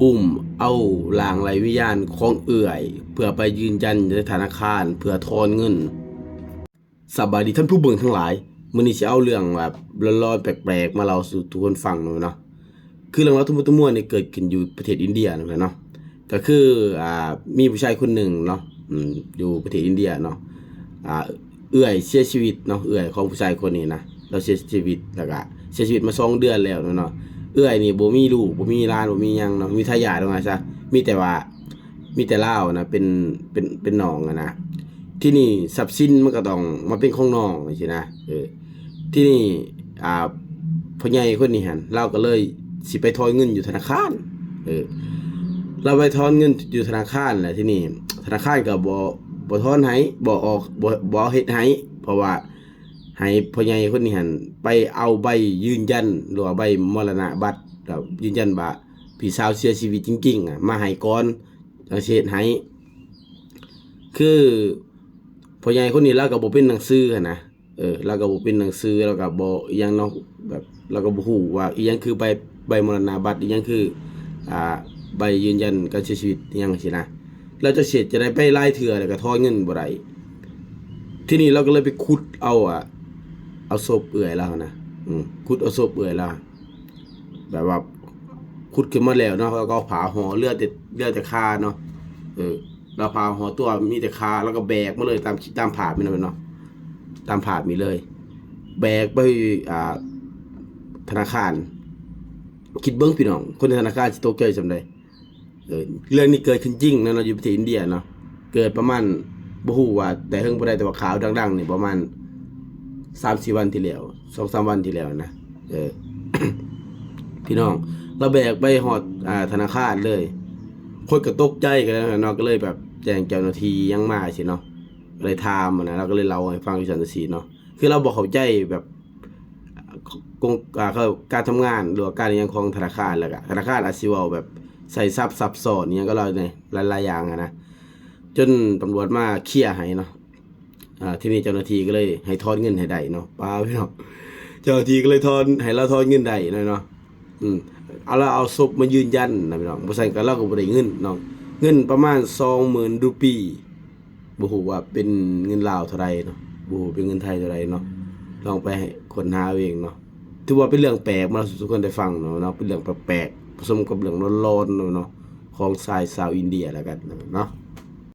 อุ้มเอาร่างไร้วิญญาณของเอื่อยเพื่อไปยืนยันในธนาคารเพื่อทอนเงินสบายดีท่านผู้เบิ่งทั้งหลายมื้อนี้สิเอาเรื่องแบบร้อนๆแปลกๆมาเล่าสู่ทุกคนฟังหน่อยเนาะคือเรื่องราวทั้งหมดทั้งมวลนี่เกิดขึ้นอยู่ประเทศอินเดียนั่นแหละเนาะก็คือมีผู้ชายคนหนึ่งเนาะอยู่ประเทศอินเดียเนาะอ่าเอื้อยเสียชีวิตเนาะเอื้อยของผู้ชายคนนี้นะเราเสียชีวิตแล้วก็เสียชีวิตมา2 เดือนแล้วเนาะเอื้อยนี่บ่มีลูกบ่มีหลานบ่มีหยังเนาะมีทายาทว่าซะมีแต่ว่ามีแต่ลาวนะเป็นน้องนะที่นี่ทรัพย์สินมันก็ต้องมาเป็นของน้องจังซี่นะที่นี่อ่าพ่อใหญ่คนนี้หั่นเราก็เลยสิไปถอนเงินอยู่ธนาคารเออเราไปถอนเงินอยู่ธนาคารแหละที่นี่ธนาคารก็บ่ถอนให้บ่ออกบ่เฮ็ดให้เพราะว่าให้พ่อใหญ่คนนี้หั่นไปเอาใบยืนยันหรือว่าใบมรณบัตรแล้วยืนยันว่าพี่สาวเสียชีวิตจริงๆมาให้ก่อนจังสิเฮ็ดให้คือพ่อใหญ่คนนี้เราก็บ่เป็นหนังสือหันนะเราก็บ่เป็นหนังสือเราก็บ่อีหยังเนาะแบบเราก็บ่ฮู้ว่าอีหยังคือใบมรณบัตรอีหยังคืออ่าใบยืนยันการเสียชีวิตอีหยังจังซี่นะเราจะเสร็จจะได้ไปรายเทื่อแล้วก็ทอนเงินบ่ได้ทีนี้เราก็เลยไปขุดเอาศพเอื้อยแล้วนะขุดเอาศพเอื้อยแล้วแบบว่าขุดขึ้นมาแล้วเนาะแล้วก็ผ่าห่อเลือดแต่คาเนาะเออเราผ่าห่อตัวมีแต่คาแล้วก็แบกมาเลยตามภาพมีเนาะตามภาพมีเลย แบกไปธนาคารคิดเบิ้งพี่น้องคนในธนาคารสิตกใจจำได้เรื่องนี้เกิดขึ้นจริงนะเราอยู่ประเทศอินเดียเนาะเกิดประมาณบ่ฮู้ว่าแต่เฮิงบ่ได้แต่ว่าข่าวดังๆนี่ประมาณ3-4 วันที่แล้ว2-3 วันที่แล้วนะเออ พี่น้องเราแบกไปฮอดธนาคารเลยคนก็ตกใจกันเนาะก็เลยแบบแจ้งเจ้าหน้าที่ยังมาสิเนาะเลยถามนะเราก็เลยเล่าให้ฟังอยู่จังซี่เนาะคือเราบ่เข้าใจแบบกงเขาการทำงานหรือว่าการยังของธนาคารแล้วก็ธนาคารอาจสิเว้าแบบใส่ซับซ้อนอิหยังก็เราในหลายๆอย่างนะจนตำรวจมาเคลียร์ให้เนาะทีนี้เจ้าหน้าที่ก็เลยให้ทอนเงินให้ได้เนาะป้าพี่น้องเจ้าหน้าที่ก็เลยทอนให้เราทอนเงินได้เนาะอืมเอาศพมายืนยันนะพี่น้องบ่ซั่นก็เราก็บ่ได้เงินเนาะเงินประมาณ20,000รูปีบ่ฮู้ว่าเป็นเงินลาวเท่าใดเนาะบ่ฮู้เป็นเงินไทยเท่าใดเนาะลองไปค้นหาเอาเองเนาะถือว่าเป็นเรื่องแปลกมาสู่ทุกคนได้ฟังเนาะเป็นเรื่องแปลกๆผสมกับเรื่องร้อนๆเนาะของชาวอินเดียแล้วกันเนาะ